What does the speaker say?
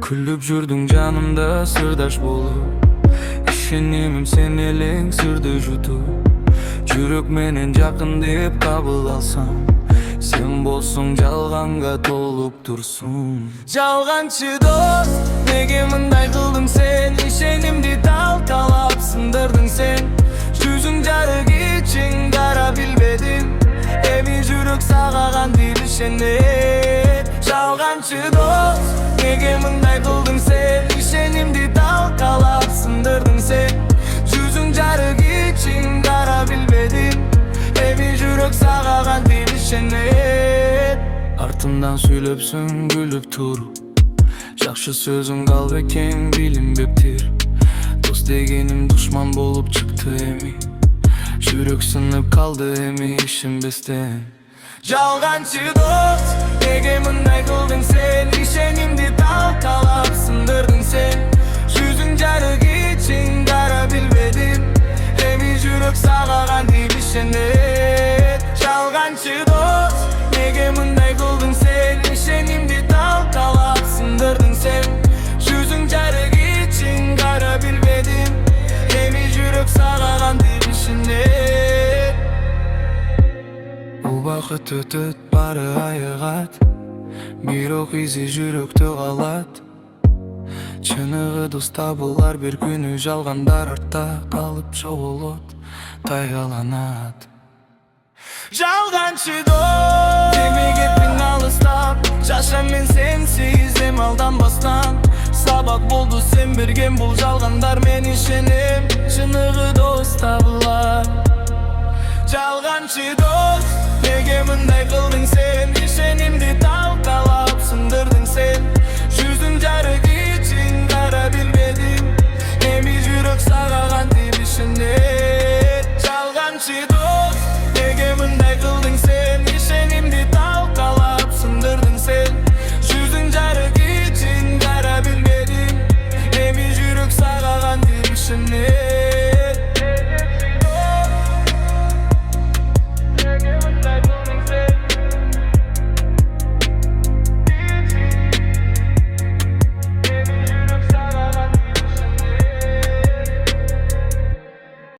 Күліп жүрдің жанымда сырдаш болып, ішенемін сен елең сырды жұту. Жүрек менен жақын деп қабыл алсам, сен болсың жалғанға толып тұрсың. Жалғаншы дос, неге мындай қылдың сен? Ишенимді талқалап сындырдың сен. Жүзің жарық için қара білбедім, эми жүрек сағаған дейл ишенет. Жалғаншы дос, неге мындай қылдың сен? Ишенимді талқалап сындырдың сен. Жүзің жарық için қара білбедім, эми жүрек сағаған дейл ишенет. Артымдан сүйлөпсүң күліп тұру, жақшы сөзің қалып екен билінбептір. Дос дегенім дұшман болып чықты эми, жүрек сынып қалды эми ишенбестен. Жалғаншы дос, неге мындай қылдың сен? Ишенимді талқалап сындырдың сен. Жүзің жарық için қара білбедім, эми жүрек сағаған дейл ишенет. Жалғаншы дос, неге мындай қылдың сен? Ишенимді талқалап сындырдың сен. Жүзің жарық için қара білбедім, эми жүрек сағаған дейл ишенет. Уақыт өтөт бары айығат, бирок изи жүрөктө калат. Чыныгы дос табылар бир күнү, жалгандар артта калып жоголот, тайгаланат. Жалганчы дос, деме кеттиң алыстап, жаша мен сенсиз эми алданбастан. Сабак болду сен берген бул жалгандар, мен ишенем, чыныгы дос табылар. Жалганчы дос, неге мындай кылдың сен? Ишенимди талкалап сындырдың сен.